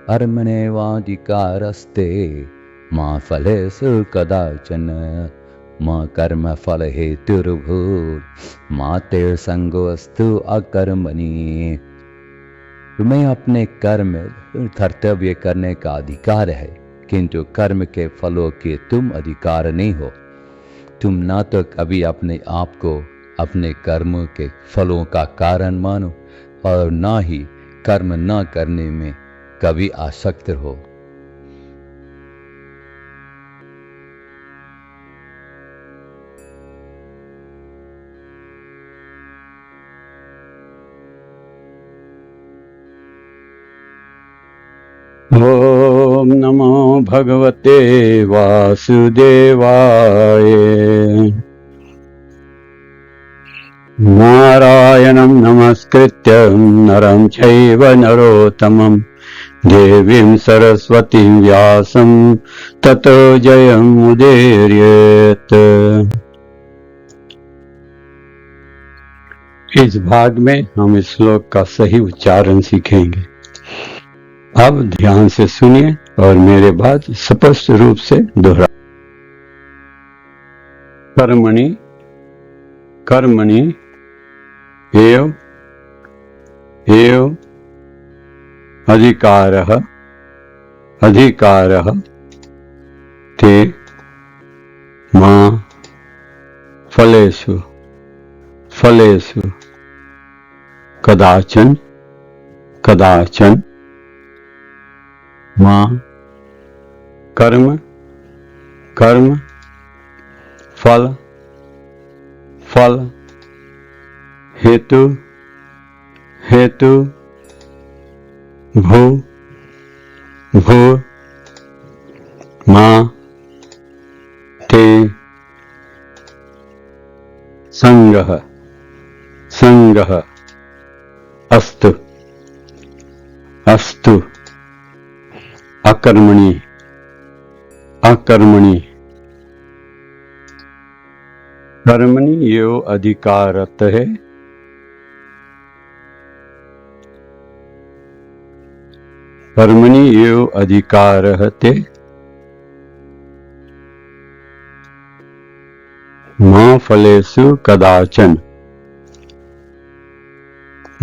कर्मण्येवाधिकारस्ते मा फलेषु कदाचन मा कर्मफलहेतुर्भूत् मा ते संगोऽस्तु अकर्मणि। तुम्हें अपने कर्म कर्तव्य करने का अधिकार है, किंतु कर्म के फलों के तुम अधिकार नहीं हो। तुम ना तो कभी अपने आप को अपने कर्मों के फलों का कारण मानो और ना ही कर्म ना करने में कभी आसक्त हो। ओम नमो भगवते वासुदेवाय। नारायणं नमस्कृत्य नरं चैव नरोत्तमं देवीं सरस्वतीं व्यासं ततो जयमुदीरयेत्। इस भाग में हम इस श्लोक का सही उच्चारण सीखेंगे। अब ध्यान से सुनिए और मेरे बाद स्पष्ट रूप से दोहरा। कर्मणि कर्मणि एव अधिकारः अधिकारः ते मा फलेषु फलेषु कदाचन कदाचन मा कर्म कर्म फल फल हेतु हेतु भू भू मा ते संगः संगः अस्तु अस्तु अकर्मणि अकर्मणि। कर्मणि यो अधिकारत है, कर्मणि यो अधिकारहते मा फलेषु कदाचन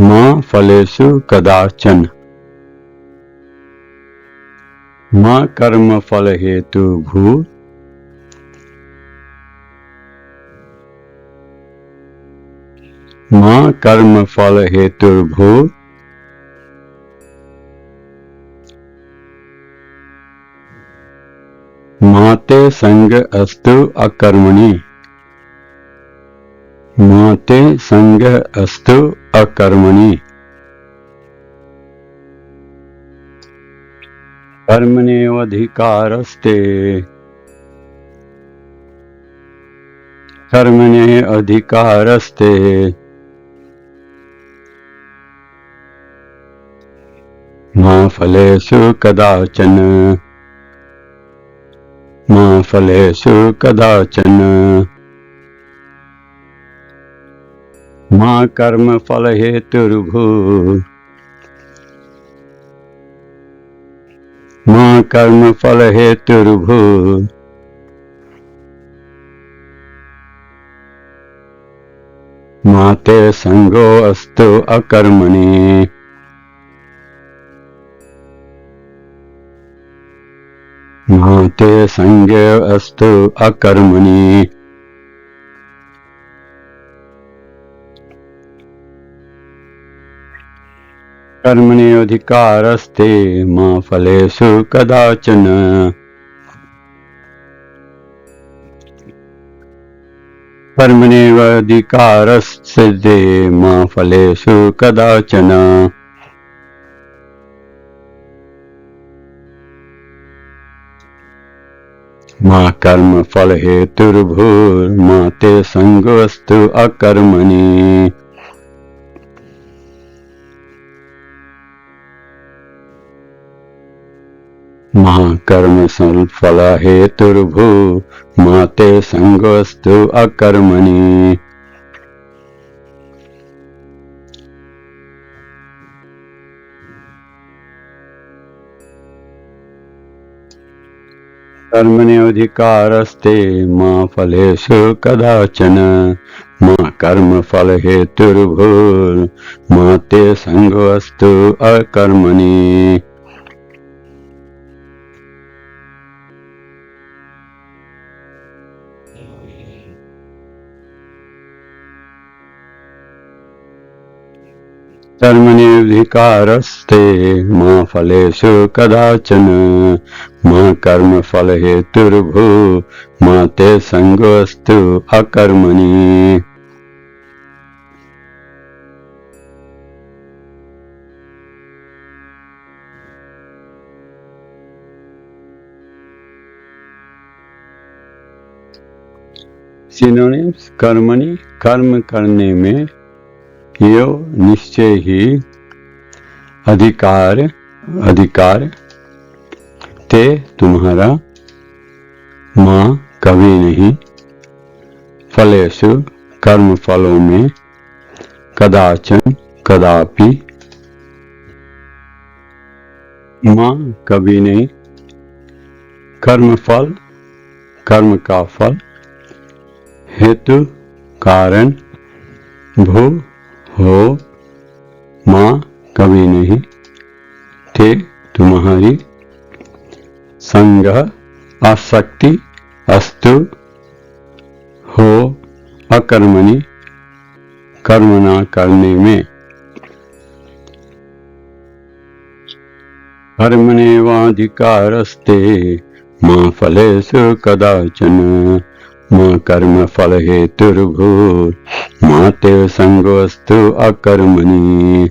मा फलेषु कदाचन मा कर्म फल हेतु भू मा कर्म फल हेतु भू माते संग अस्तु अकर्मणि माते संग अस्तु अकर्मणि। कर्मण्येवाधिकारस्ते कर्मण्येवाधिकारस्ते मा फलेषु कदाचन मा फलेषु कदाचन मा कर्म फल हेतुर्भू मा कर्म फल हेतुर्भू माते संगो अस्तु अकर्मणि माते संगे अस्तु अकर्मणि। कर्मण्येवाधिकारस्ते मा फलेषु कदाचन कर्मण्येवाधिकारस्ते मा फलेषु कदाचन मा कर्म फल हेतुर्भूर्मा ते संगोऽस्तु अकर्मणि। मा कर्म फल हेतुर्भू मा ते संगोऽस्तु अकर्मणि। कर्मण्यधिकारस्ते मा फलेषु कदाचन मा कर्मफल हेतुर्भुर्मा ते संगोऽस्तु अकर्मणि। कर्मण्यधिकारस्ते मा फलेषु कदाचन मा कर्मफल हेतुर्भुर्मा ते संगोऽस्तु अकर्मणि। सिनोनिम्स कर्मणि, कर्म करने में यो निश्चय ही अधिकार ते तुम्हारा माँ कभी नहीं फलेषु कर्म फलों में कदाचन कदापि माँ कभी नहीं कर्म फल कर्म का फल हेतु कारण भू हो माँ कभी नहीं थे तुम्हारी संग आसक्ति अस्तु हो अकर्मणि कर्म न करने में। कर्मण्येवाधिकारस्ते मा फलेषु कदाचन मा कर्म फल हेतुर्भुर्मा ते संगोऽस्तु अकर्मणि।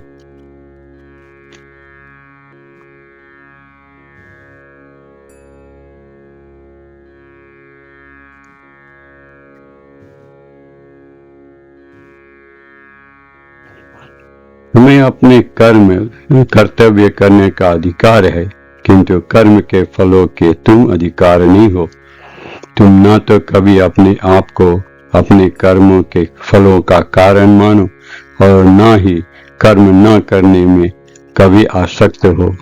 तुम्हें अपने कर्म कर्तव्य करने का अधिकार है, किंतु कर्म के फलों के तुम अधिकारी हो। तुम न तो कभी अपने आप को अपने कर्मों के फलों का कारण मानो और न ही कर्म न करने में कभी आसक्त हो।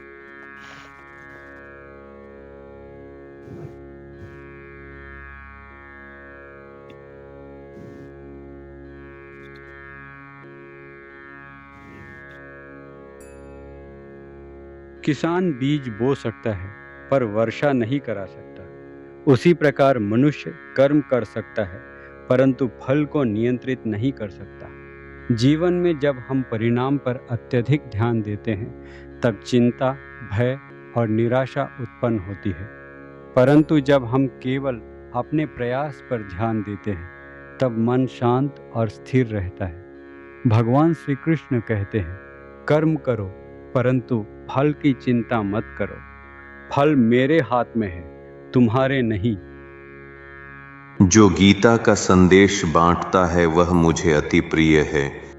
किसान बीज बो सकता है पर वर्षा नहीं करा सकता। उसी प्रकार मनुष्य कर्म कर सकता है परंतु फल को नियंत्रित नहीं कर सकता। जीवन में जब हम परिणाम पर अत्यधिक ध्यान देते हैं तब चिंता, भय और निराशा उत्पन्न होती है, परंतु जब हम केवल अपने प्रयास पर ध्यान देते हैं तब मन शांत और स्थिर रहता है। भगवान श्री कृष्ण कहते हैं, कर्म करो परंतु फल की चिंता मत करो। फल मेरे हाथ में है, तुम्हारे नहीं। जो गीता का संदेश बांटता है वह मुझे अति प्रिय है।